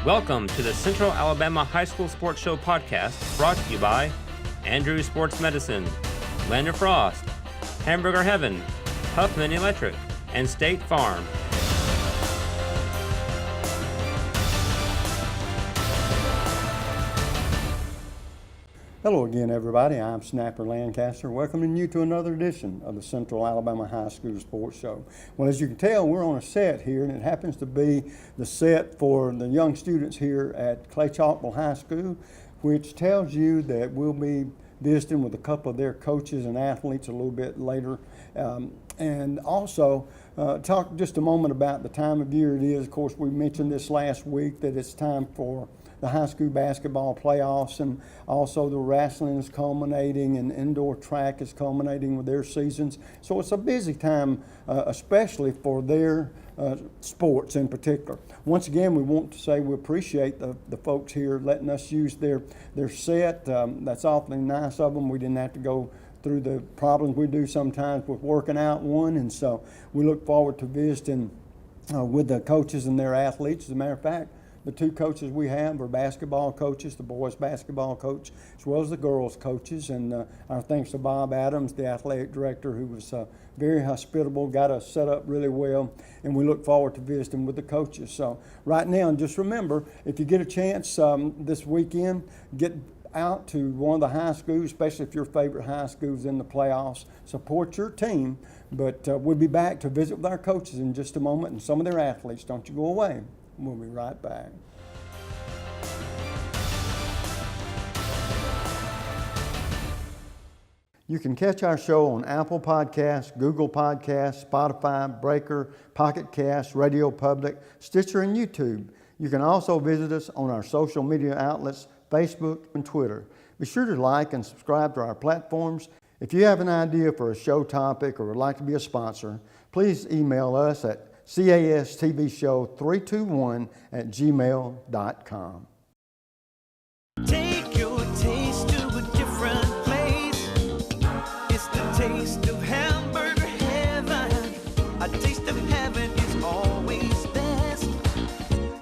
Welcome to the Central Alabama High School Sports Show podcast, brought to you by Andrew Sports Medicine, Land of Frost, Hamburger Heaven, Huffman Electric, and State Farm. Hello again, everybody. I'm Snapper Lancaster, welcoming you to another edition of the Central Alabama High School Sports Show. Well, as you can tell, we're on a set here, and it happens to be the set for the young students here at Clay-Chalkville High School, which tells you that we'll be visiting with a couple of their coaches and athletes a little bit later. And also talk just a moment about the time of year it is. Of course, we mentioned this last week that it's time for the high school basketball playoffs, and also the wrestling is culminating, and indoor track is culminating with their seasons. So it's a busy time, especially for their sports in particular. Once again, we want to say we appreciate the folks here letting us use their set. That's awfully nice of them. We didn't have to go through the problems we do sometimes with working out one, and so we look forward to visiting with the coaches and their athletes. As a matter of fact, the two coaches we have are basketball coaches, the boys basketball coach, as well as the girls coaches. And our thanks to Bob Adams, the athletic director, who was very hospitable, got us set up really well, and we look forward to visiting with the coaches. So right now, just remember, if you get a chance this weekend, get out to one of the high schools, especially if your favorite high school is in the playoffs. Support your team, but we'll be back to visit with our coaches in just a moment and some of their athletes. Don't you go away. We'll be right back. You can catch our show on Apple Podcasts, Google Podcasts, Spotify, Breaker, Pocket Cast, Radio Public, Stitcher, and YouTube. You can also visit us on our social media outlets, Facebook and Twitter. Be sure to like and subscribe to our platforms. If you have an idea for a show topic or would like to be a sponsor, please email us at CASSTVShow321@gmail.com. Take your taste to a different place. It's the taste of hamburger heaven. A taste of heaven is always best.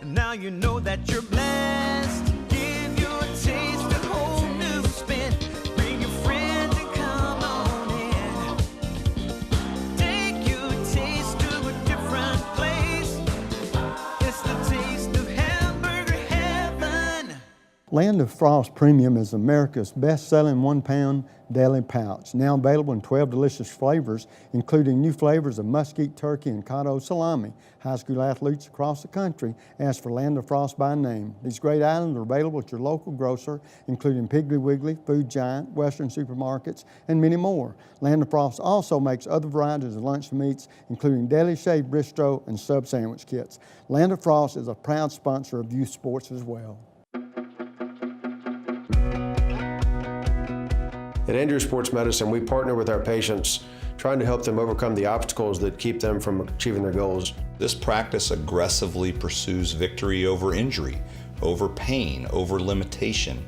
Now you know that you're blessed. Give your taste a whole new spin. Bring your friends and come on in. Take your taste to a different place. It's the taste of hamburger heaven. Land of Frost Premium is America's best-selling 1-pound deli pouch, now available in 12 delicious flavors, including new flavors of mesquite turkey and cotto salami. High school athletes across the country ask for Land of Frost by name. These great items are available at your local grocer, including Piggly Wiggly, Food Giant, Western supermarkets, and many more. Land of Frost also makes other varieties of lunch meats, including deli shaved bistro and sub sandwich kits. Land of Frost is a proud sponsor of youth sports as well. At Andrew Sports Medicine, we partner with our patients, trying to help them overcome the obstacles that keep them from achieving their goals. This practice aggressively pursues victory over injury, over pain, over limitation,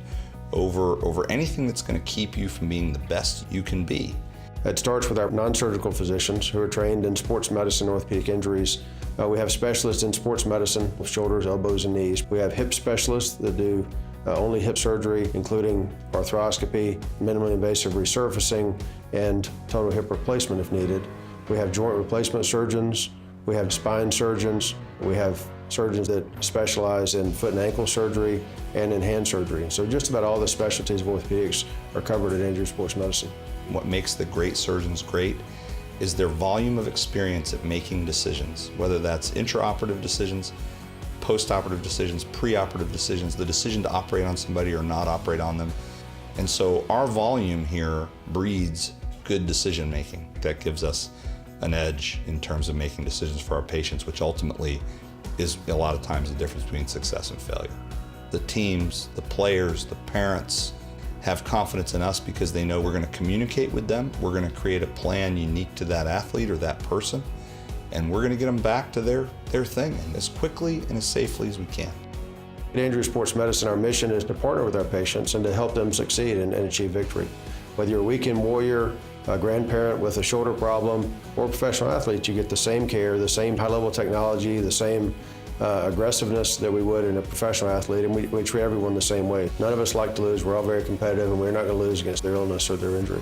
over anything that's going to keep you from being the best you can be. It starts with our non-surgical physicians who are trained in sports medicine and orthopedic injuries. We have specialists in sports medicine with shoulders, elbows, and knees. We have hip specialists that do only hip surgery, including arthroscopy, minimally invasive resurfacing, and total hip replacement if needed. We have joint replacement surgeons. We have spine surgeons. We have surgeons that specialize in foot and ankle surgery and in hand surgery. So just about all the specialties of orthopedics are covered at Andrew Sports Medicine. What makes the great surgeons great is their volume of experience at making decisions, whether that's intraoperative decisions, post-operative decisions, pre-operative decisions, the decision to operate on somebody or not operate on them. And so our volume here breeds good decision making. That gives us an edge in terms of making decisions for our patients, which ultimately is a lot of times the difference between success and failure. The teams, the players, the parents have confidence in us because they know we're going to communicate with them. We're going to create a plan unique to that athlete or that person, and we're going to get them back to their thing and as quickly and as safely as we can. At Andrew Sports Medicine, our mission is to partner with our patients and to help them succeed and achieve victory. Whether you're a weekend warrior, a grandparent with a shoulder problem, or a professional athlete, you get the same care, the same high-level technology, the same aggressiveness that we would in a professional athlete, and we treat everyone the same way. None of us like to lose. We're all very competitive, and we're not going to lose against their illness or their injury.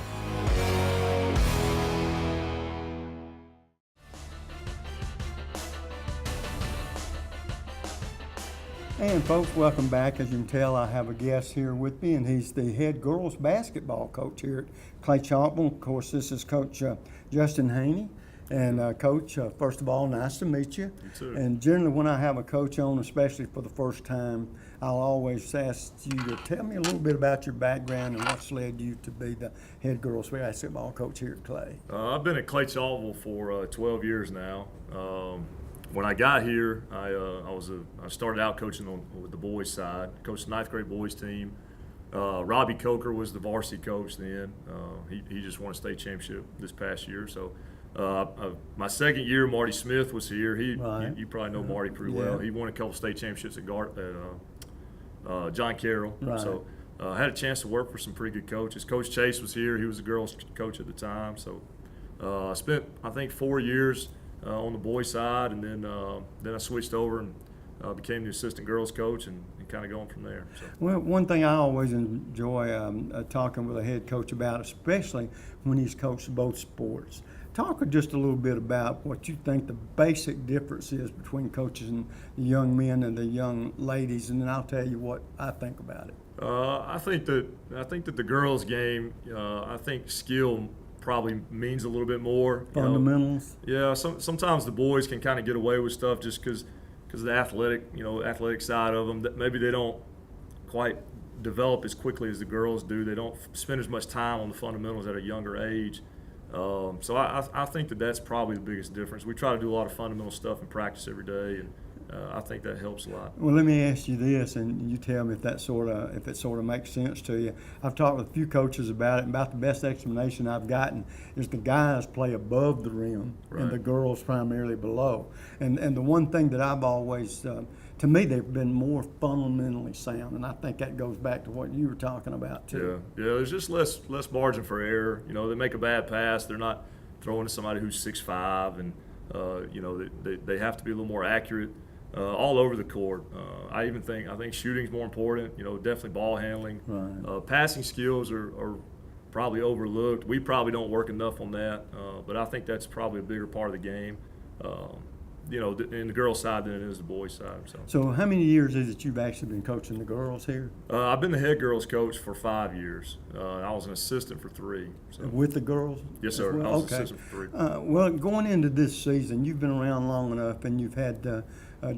And folks, welcome back. As you can tell, I have a guest here with me, and he's the head girls basketball coach here at Clay-Chalkville. Of course, this is Coach Justin Haynie. And Coach, first of all, nice to meet you. You too. And generally when I have a coach on, especially for the first time, I'll always ask you to tell me a little bit about your background and what's led you to be the head girls basketball coach here at Clay. I've been at Clay-Chalkville for 12 years now. When I got here, I started out coaching with the boys side, coached the 9th grade boys team. Robbie Coker was the varsity coach then. He just won a state championship this past year. So my second year, Marty Smith was here. Right. You probably know Marty pretty well. He won a couple state championships at John Carroll. Right. So I had a chance to work for some pretty good coaches. Coach Chase was here. He was the girls coach at the time. So I spent, I think, 4 years on the boys side, and then I switched over and became the assistant girls coach and kind of going from there. So. Well, one thing I always enjoy talking with a head coach about, especially when he's coached both sports. Talk just a little bit about what you think the basic difference is between coaches and the young men and the young ladies, and then I'll tell you what I think about it. I think that the girls' game, I think skill probably means a little bit more. Fundamentals. Yeah, sometimes the boys can kind of get away with stuff just because of the athletic side of them. That maybe they don't quite develop as quickly as the girls do. They don't spend as much time on the fundamentals at a younger age. So I think that's probably the biggest difference. We try to do a lot of fundamental stuff in practice every day, and I think that helps a lot. Well, let me ask you this, and you tell me if it sort of makes sense to you. I've talked with a few coaches about it, and about the best explanation I've gotten is the guys play above the rim, Right. and the girls primarily below. And the one thing that I've always, to me, they've been more fundamentally sound, and I think that goes back to what you were talking about too. Yeah. There's just less margin for error. They make a bad pass, they're not throwing to somebody who's 6'5", and they have to be a little more accurate. All over the court. I think shooting's more important. Definitely ball handling. Right. Passing skills are probably overlooked. We probably don't work enough on that, but I think that's probably a bigger part of the game. In the girls' side than it is the boys' side. So how many years is it you've actually been coaching the girls here? I've been the head girls coach for 5 years. I was an assistant for 3. So. With the girls? Yes, sir. Well? I was Okay. assistant for 3. Well, going into this season, you've been around long enough, and you've had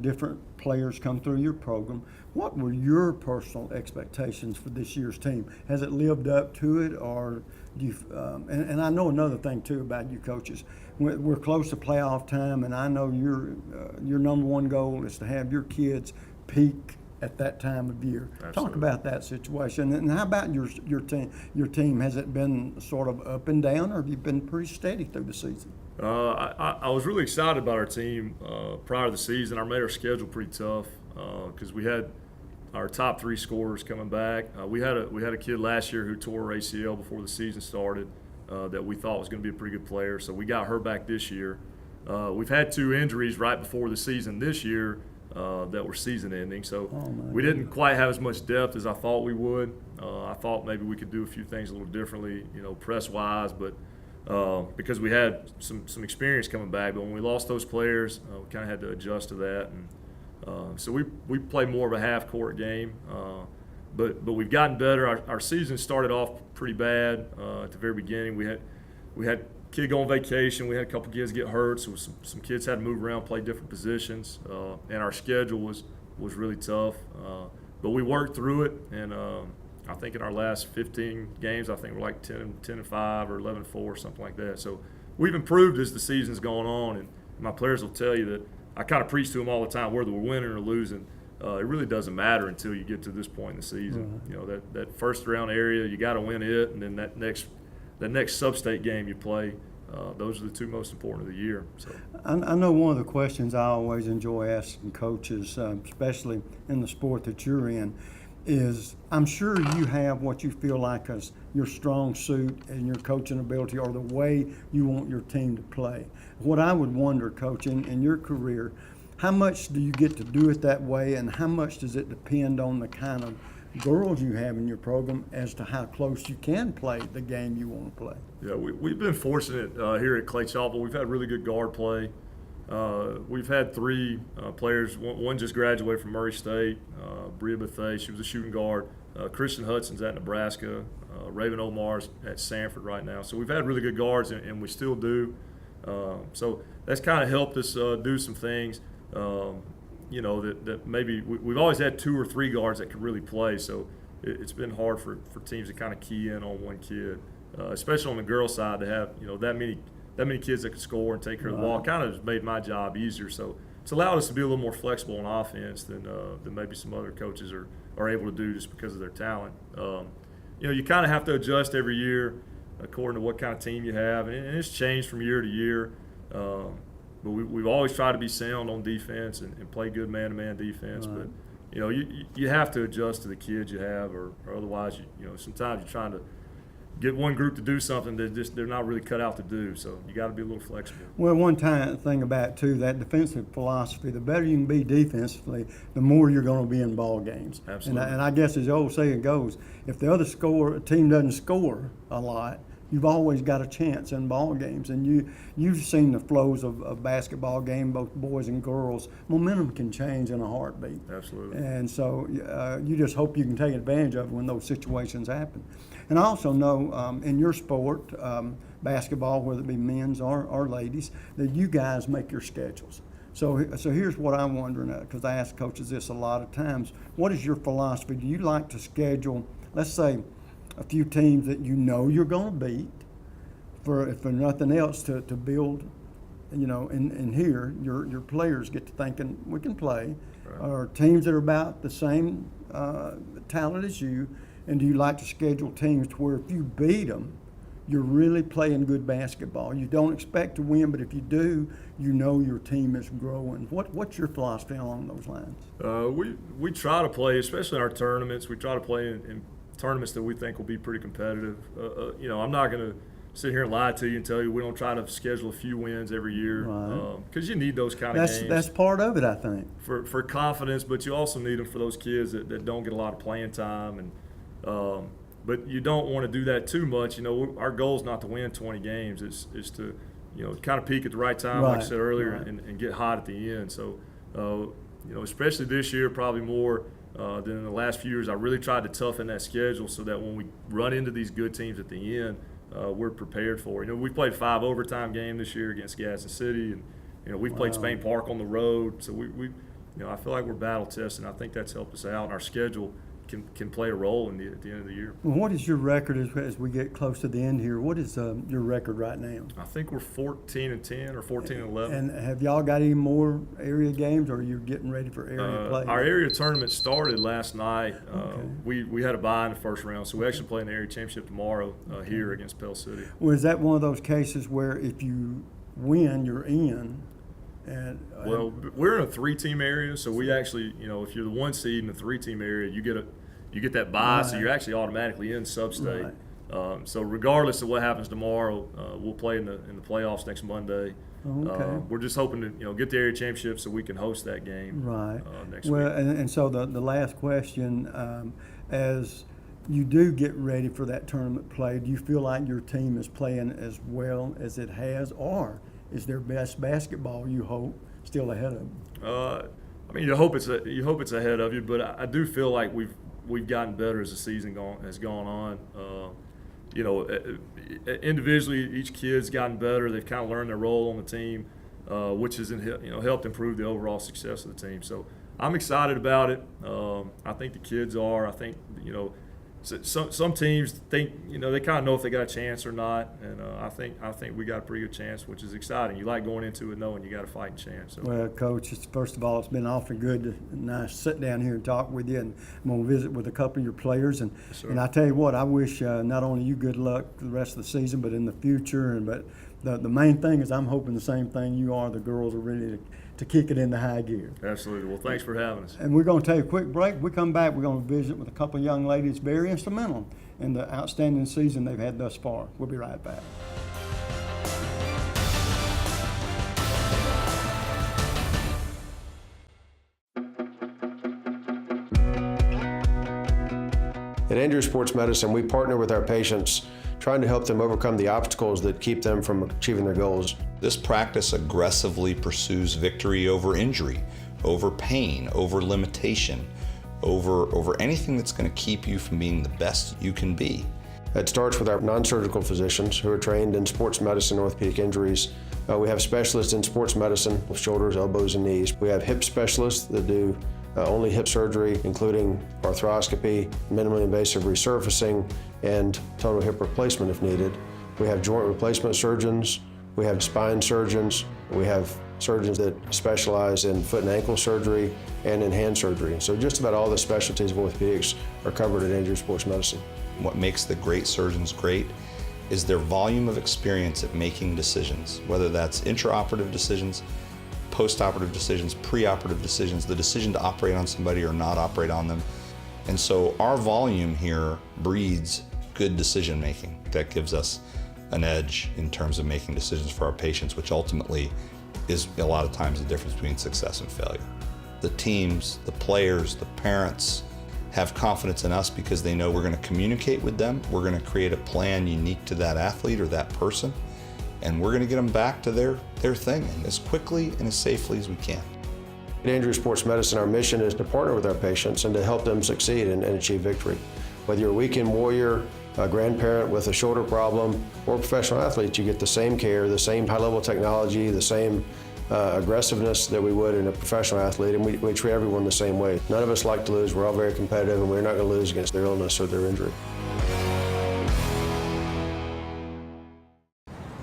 different players come through your program. What were your personal expectations for this year's team? Has it lived up to it, or do you? And I know another thing too about you coaches. We're close to playoff time, and I know your number one goal is to have your kids peak at that time of year. Absolutely. Talk about that situation, and how about your team? Your team, has it been sort of up and down, or have you been pretty steady through the season? I was really excited about our team prior to the season. I made our schedule pretty tough because we had our top 3 scorers coming back. We had a kid last year who tore her ACL before the season started that we thought was going to be a pretty good player, so we got her back this year. We've had 2 injuries right before the season this year that were season-ending, so we didn't quite have as much depth as I thought we would. I thought maybe we could do a few things a little differently, press-wise, but because we had some experience coming back. But when we lost those players, we kind of had to adjust to that, and so we play more of a half-court game. But we've gotten better. Our season started off pretty bad at the very beginning. We had a kid go on vacation. We had a couple kids get hurt, so some kids had to move around, play different positions, and our schedule was really tough. But we worked through it, and I think in our last 15 games, I think we're like 10-5 or 11-4, something like that. So we've improved as the season's gone on, and my players will tell you that I kind of preach to them all the time, whether we're winning or losing. It really doesn't matter until you get to this point in the season. Right. That first round area, you got to win it, and then that next sub-state game you play, those are the 2 most important of the year. So I know one of the questions I always enjoy asking coaches, especially in the sport that you're in, is I'm sure you have what you feel like as your strong suit and your coaching ability, or the way you want your team to play. What I would wonder, Coach, in your career, How much do you get to do it that way, and how much does it depend on the kind of girls you have in your program as to how close you can play the game you want to play? Yeah, we've been fortunate here at Clay-Chalkville. We've had really good guard play. We've had three players. One just graduated from Murray State, Bria Bethea. She was a shooting guard. Christian Hudson's at Nebraska. Raven Omar's at Sanford right now. So we've had really good guards, and we still do. So that's kind of helped us do some things. That maybe we've always had 2 or 3 guards that could really play. So it's been hard for teams to kind of key in on one kid, especially on the girls' side, to have that many kids that can score and take care of the ball. Kind of has made my job easier. So it's allowed us to be a little more flexible on offense than maybe some other coaches are able to do just because of their talent. You kind of have to adjust every year according to what kind of team you have, and it's changed from year to year. But we've always tried to be sound on defense and play good man-to-man defense. Right. But you have to adjust to the kids you have, or otherwise sometimes you're trying to get one group to do something that they're not really cut out to do. So you got to be a little flexible. Well, one thing about too, that defensive philosophy, the better you can be defensively, the more you're going to be in ball games. Absolutely. And I guess as the old saying goes, if the other team doesn't score a lot, you've always got a chance in ball games. And you've seen the flows of basketball game, both boys and girls. Momentum can change in a heartbeat. Absolutely. And so you just hope you can take advantage of it when those situations happen. And I also know in your sport, basketball, whether it be men's or ladies, that you guys make your schedules. So here's what I'm wondering, because I ask coaches this a lot of times. What is your philosophy? Do you like to schedule, let's say, a few teams that you know you're going to beat, if for nothing else, to build, and here your players get to thinking we can play, Right. or teams that are about the same talent as you, and do you like to schedule teams to where if you beat them, you're really playing good basketball? You don't expect to win, but if you do, you know your team is growing. What's your philosophy along those lines? We try to play, especially in our tournaments. We try to play in tournaments that we think will be pretty competitive. I'm not going to sit here and lie to you and tell you we don't try to schedule a few wins every year, because you need those kind of games. That's part of it, I think. For confidence, but you also need them for those kids that don't get a lot of playing time, and but you don't want to do that too much. Our goal is not to win 20 games. It's to kind of peak at the right time, like I said earlier, and get hot at the end. So especially this year, probably more than in the last few years, I really tried to toughen that schedule so that when we run into these good teams at the end, we're prepared for it. We played 5 overtime game this year against Gadsden City, and we've played Spain Park on the road. So I feel like we're battle tested, and I think that's helped us out. And our schedule can play a role at the end of the year. Well, what is your record as we get close to the end here? What is your record right now? I think we're 14-10 or 14-11. And have y'all got any more area games, or are you getting ready for area play? Our area tournament started last night. We had a bye in the first round, so we actually play in the area championship tomorrow here against Pell City. Well, is that one of those cases where if you win, you're in? Well, we're in a 3-team area, so we actually, if you're the 1 seed in the 3-team area, you get that bye, so you're actually automatically in sub-state. Right. So regardless of what happens tomorrow, we'll play in the playoffs next Monday. Okay. We're just hoping to get the area championship so we can host that game next week. Well, and so the last question, as you do get ready for that tournament play, do you feel like your team is playing as well as it has, or is their best basketball, you hope, still ahead of them? You hope it's ahead of you, but I do feel like we've gotten better as the season has gone on. Individually, each kid's gotten better. They've kind of learned their role on the team, which has helped improve the overall success of the team. So I'm excited about it. I think the kids are. I think some teams think they kind of know if they got a chance or not, and I think we got a pretty good chance, which is exciting. You like going into it knowing you got a fighting chance. So. Well, Coach, first of all, it's been awfully good to nice sit down here and talk with you, and I'm going to visit with a couple of your players, and I tell you what, I wish not only you good luck for the rest of the season, but in the future, but the main thing is I'm hoping the same thing you are. The girls are ready to kick it into high gear. Absolutely. Well, thanks for having us. And we're going to take a quick break. When we come back, we're going to visit with a couple of young ladies very instrumental in the outstanding season they've had thus far. We'll be right back. At Andrews Sports Medicine, we partner with our patients, trying to help them overcome the obstacles that keep them from achieving their goals. This practice aggressively pursues victory over injury, over pain, over limitation, over anything that's going to keep you from being the best you can be. It starts with our non-surgical physicians who are trained in sports medicine, orthopedic injuries. We have specialists in sports medicine with shoulders, elbows, and knees. We have hip specialists that do only hip surgery, including arthroscopy, minimally invasive resurfacing, and total hip replacement if needed. We have joint replacement surgeons. We have spine surgeons. We have surgeons that specialize in foot and ankle surgery and in hand surgery. So just about all the specialties of orthopedics are covered at Andrews Sports Medicine. What makes the great surgeons great is their volume of experience at making decisions, whether that's intraoperative decisions, postoperative decisions, preoperative decisions, the decision to operate on somebody or not operate on them. And so our volume here breeds good decision making. That gives us an edge in terms of making decisions for our patients, which ultimately is a lot of times the difference between success and failure. The teams, the players, the parents have confidence in us because they know we're going to communicate with them, we're going to create a plan unique to that athlete or that person, and we're going to get them back to their thing as quickly and as safely as we can. At Andrews Sports Medicine, our mission is to partner with our patients and to help them succeed and achieve victory. Whether you're a weekend warrior, a grandparent with a shoulder problem, or a professional athlete, you get the same care, the same high-level technology, the same aggressiveness that we would in a professional athlete, and we treat everyone the same way. None of us like to lose. We're all very competitive, and we're not going to lose against their illness or their injury.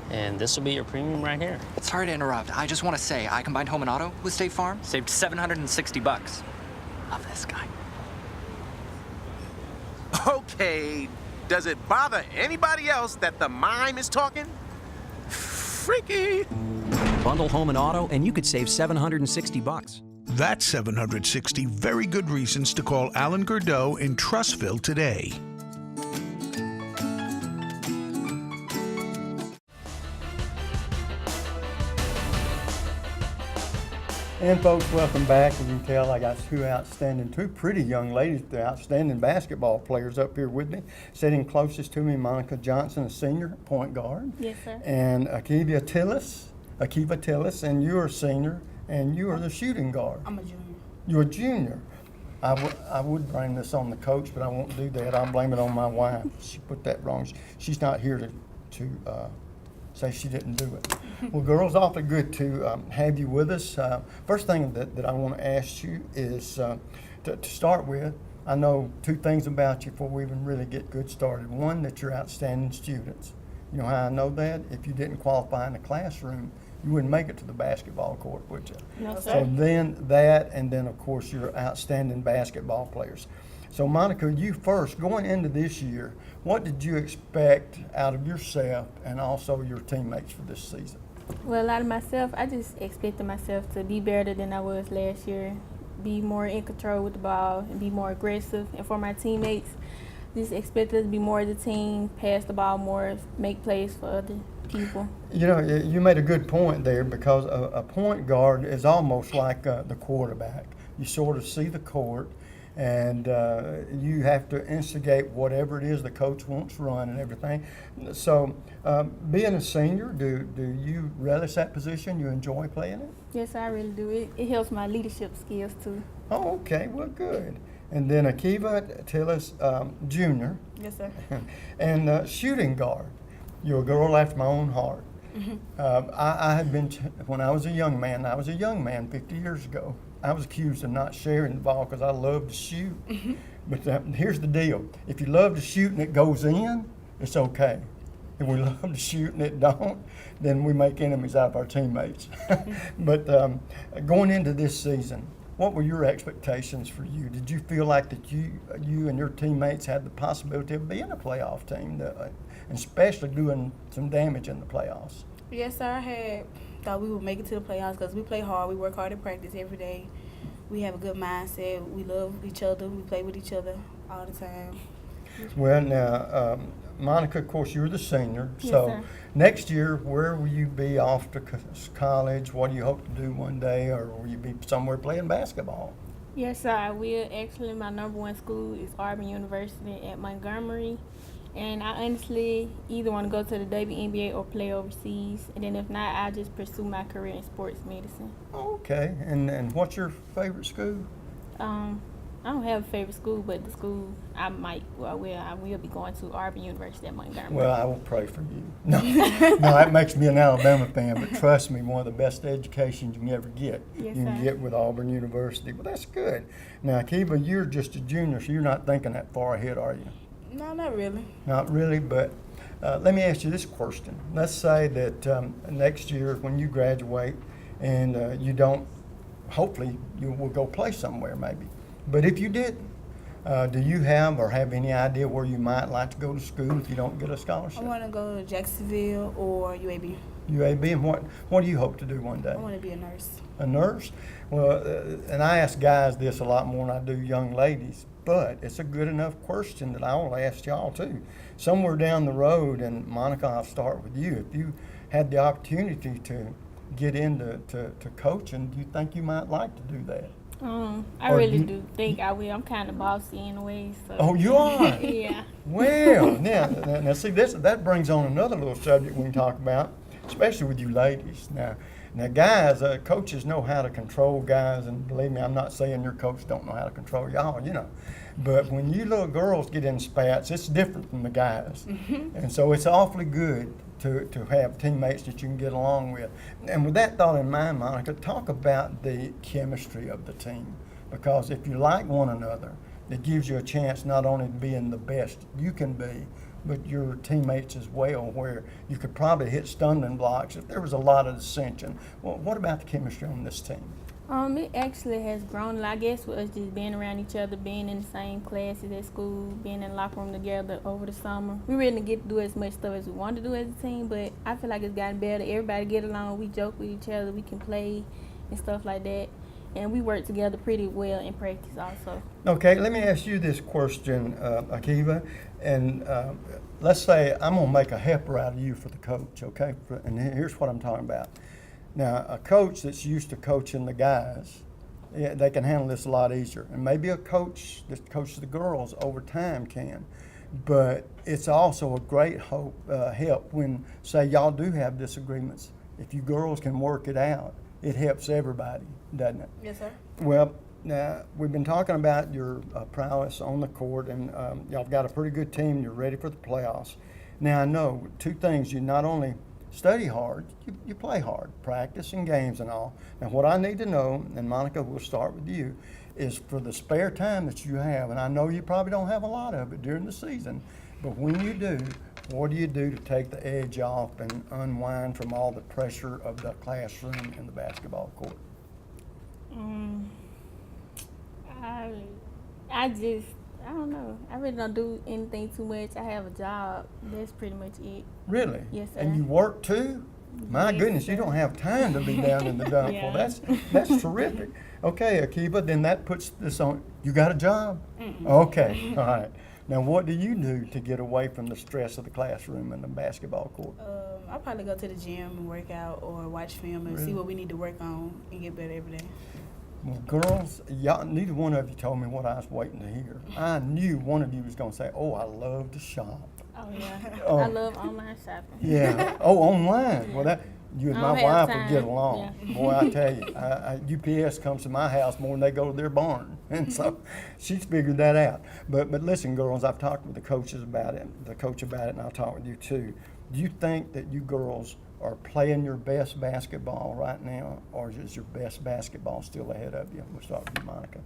And this will be your premium right here. Sorry to interrupt. I just want to say, I combined home and auto with State Farm. Saved $760. Love this guy. Okay, does it bother anybody else that the mime is talking? Freaky. Bundle home and auto, and you could save $760. That's 760 very good reasons to call Alan Gurdeau in Trussville today. And folks, welcome back. As you can tell, I got two pretty young ladies, the outstanding basketball players up here with me. Sitting closest to me, Monica Johnson, a senior point guard. Yes, sir. And Akiva Tillis, and you're a senior, and you are the shooting guard. I'm a junior. You're a junior. I would blame this on the coach, but I won't do that. I'll blame it on my wife. She put that wrong. She's not here to say she didn't do it. Well, girls, awfully good to have you with us. First thing that I want to ask you is to start with, I know two things about you before we even really get good started. One, that you're outstanding students. You know how I know that? If you didn't qualify in the classroom, you wouldn't make it to the basketball court, would you? No, sir. So then that, and then of course you're outstanding basketball players. So Monica, you first, going into this year, what did you expect out of yourself and also your teammates for this season? Well, out of myself, I just expected myself to be better than I was last year, be more in control with the ball, and be more aggressive. And for my teammates, just expected to be more of the team, pass the ball more, make plays for other people. You know, you made a good point there, because a point guard is almost like the quarterback. You sort of see the court, and you have to instigate whatever it is the coach wants run and everything. So being a senior, do you relish that position? You enjoy playing it? Yes, I really do. It helps my leadership skills too. Oh, okay, well, good. And then Akiva Tillis, Jr. Yes, sir. And shooting guard. You're a girl after my own heart. Mm-hmm. I had been, when I was a young man 50 years ago, I was accused of not sharing the ball because I love to shoot. Mm-hmm. But here's the deal. If you love to shoot and it goes in, it's okay. If we love to shoot and it don't, then we make enemies out of our teammates. But going into this season, what were your expectations for you? Did you feel like that you and your teammates had the possibility of being a playoff team, and especially doing some damage in the playoffs? Yes, sir. I thought we would make it to the playoffs because we play hard. We work hard in practice every day. We have a good mindset. We love each other. We play with each other all the time. Well, now, Monica, of course, you're the senior. Yes, so sir. Next year, where will you be off to college? What do you hope to do one day? Or will you be somewhere playing basketball? Yes, sir, I will. Actually, my number one school is Auburn University at Montgomery. And I honestly either want to go to the WNBA or play overseas. And then if not, I'll just pursue my career in sports medicine. Okay, and what's your favorite school? I don't have a favorite school, but the school I will be going to Auburn University at Montgomery. Well, I will pray for you. No, no, that makes me an Alabama fan, but trust me, one of the best educations you can ever get. Yes, you can sir. get with Auburn University. Well, that's good. Now, Kiva, you're just a junior, so you're not thinking that far ahead, are you? No, not really. Not really, but let me ask you this question. Let's say that next year when you graduate and you don't, hopefully you will go play somewhere maybe. But if you didn't, do you have any idea where you might like to go to school if you don't get a scholarship? I want to go to Jacksonville or UAB. UAB, and what do you hope to do one day? I want to be a nurse. A nurse? Well, and I ask guys this a lot more than I do young ladies, but it's a good enough question that I will ask y'all too. Somewhere down the road, and Monica, I'll start with you. If you had the opportunity to get into coaching, do you think you might like to do that? I really do think I will. I'm kind of bossy in a way. So. Oh, you are? Yeah. Well, now see, that brings on another little subject we can talk about, especially with you ladies. Now guys, coaches know how to control guys, and believe me, I'm not saying your coach don't know how to control y'all, But when you little girls get in spats, it's different from the guys. And so it's awfully good to have teammates that you can get along with. And with that thought in mind, Monica, talk about the chemistry of the team. Because if you like one another, it gives you a chance not only to be in the best you can be, but your teammates as well, where you could probably hit stumbling blocks if there was a lot of dissension. Well, what about the chemistry on this team? It actually has grown, I guess, with us just being around each other, being in the same classes at school, being in the locker room together over the summer. We really didn't get to do as much stuff as we wanted to do as a team, but I feel like it's gotten better. Everybody get along. We joke with each other. We can play and stuff like that. And we work together pretty well in practice also. Okay, let me ask you this question, Akiva. And let's say I'm going to make a helper out of you for the coach, okay? And here's what I'm talking about. Now, a coach that's used to coaching the guys, they can handle this a lot easier. And maybe a coach that coaches the girls over time can. But it's also a great help when, say, y'all do have disagreements. If you girls can work it out, it helps everybody, doesn't it? Yes, sir. Well, now, we've been talking about your prowess on the court, and y'all got a pretty good team. You're ready for the playoffs. Now, I know two things. You not only study hard, you play hard, practice and games and all. Now, what I need to know, and Monica, we'll start with you, is for the spare time that you have, and I know you probably don't have a lot of it during the season, but when you do, what do you do to take the edge off and unwind from all the pressure of the classroom and the basketball court? I don't know. I really don't do anything too much. I have a job. That's pretty much it. Really? Yes, sir. And you work too? My Yes, goodness, sir. you don't have time to be down in the dump. Yeah. Well, that's terrific. Okay, Akiva, then that puts this on. You got a job? Okay, all right. Now, what do you do to get away from the stress of the classroom and the basketball court? I'll probably go to the gym and work out or watch film and see what we need to work on and get better every day. Well, girls, y'all, neither one of you told me what I was waiting to hear. I knew one of you was going to say, "Oh, I love to shop." Oh, yeah. Oh. I love online shopping. Yeah. Oh, online. Well, that you and I my don't have wife would time. get along. Yeah. Boy, I tell you, UPS comes to my house more than they go to their barn, and so she's figured that out. But listen, girls, I've talked with the coaches about it, and I'll talk with you too. Do you think that you girls are playing your best basketball right now, or is your best basketball still ahead of you? We'll start with you, Monica.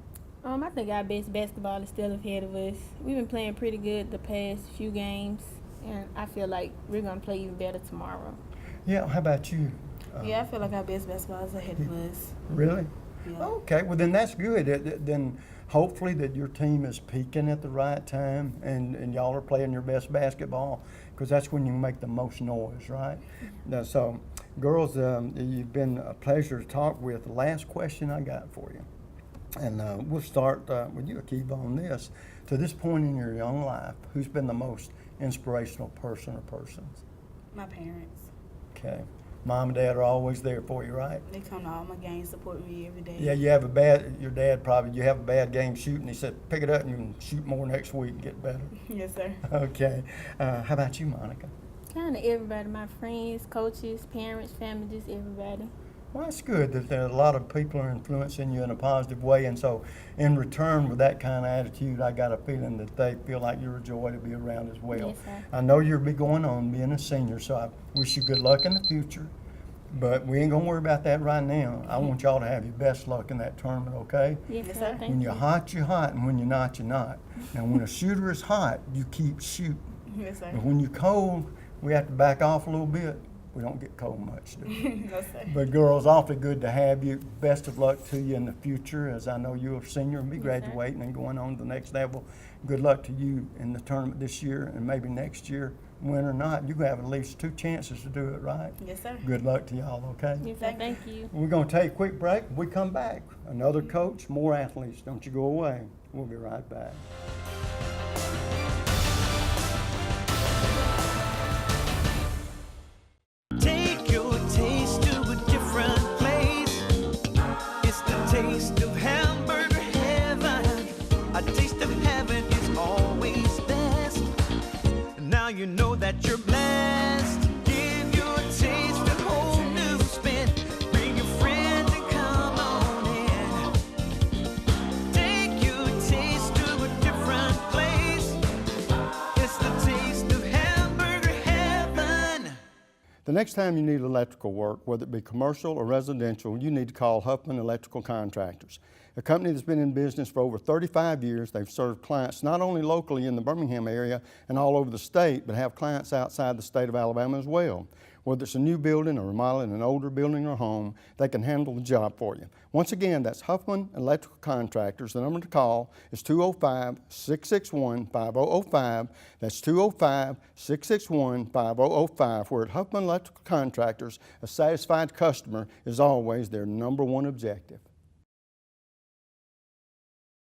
I think our best basketball is still ahead of us. We've been playing pretty good the past few games, and I feel like we're going to play even better tomorrow. Yeah, how about you? Yeah, I feel like our best basketball is ahead of us. Really? Yeah. Okay, well then that's good. Then hopefully that your team is peaking at the right time and y'all are playing your best basketball, because that's when you make the most noise, right? Now, so, girls, you've been a pleasure to talk with. The last question I got for you, and we'll start with you, Akiva, on this. To this point in your young life, who's been the most inspirational person or persons? My parents. Okay. Mom and Dad are always there for you, right? They come to all my games, support me every day. Yeah, you have a bad game shooting. He said, pick it up and you can shoot more next week and get better. Yes, sir. Okay. How about you, Monica? Kind of everybody, my friends, coaches, parents, family, just everybody. Well, that's good that there are a lot of people are influencing you in a positive way, and so in return with that kind of attitude, I got a feeling that they feel like you're a joy to be around as well. Yes, sir. I know you'll be going on being a senior, so I wish you good luck in the future, but we ain't gonna worry about that right now. I want y'all to have your best luck in that tournament, okay? Yes, sir. Thank When you. you're hot, you're hot, and when you're not, you're not. Now, when a shooter is hot, you keep shooting. Yes, sir. But when you're cold, we have to back off a little bit. We don't get cold much, do we? No, sir. But girls, awfully good to have you. Best of luck to you in the future, as I know you're a senior and be graduating and going on to the next level. Good luck to you in the tournament this year, and maybe next year, win or not, you have at least 2 chances to do it, right? Yes, sir. Good luck to y'all, okay? Yes, sir. Thank you. We're going to take a quick break. When we come back, another coach, more athletes. Don't you go away. We'll be right back. Take your taste to a different place. It's the taste of hamburger heaven. A taste of heaven is always best. Now you know that you're blessed. Give your taste a whole new spin. Bring your friends and come on in. Take your taste to a different place. It's the taste of hamburger heaven. The next time you need electrical work, whether it be commercial or residential, you need to call Huffman Electrical Contractors, a company that's been in business for over 35 years. They've served clients not only locally in the Birmingham area and all over the state, but have clients outside the state of Alabama as well. Whether it's a new building or remodeling an older building or home, they can handle the job for you. Once again, that's Huffman Electrical Contractors. The number to call is 205-661-5005. That's 205-661-5005. Where at Huffman Electrical Contractors, a satisfied customer is always their #1 objective.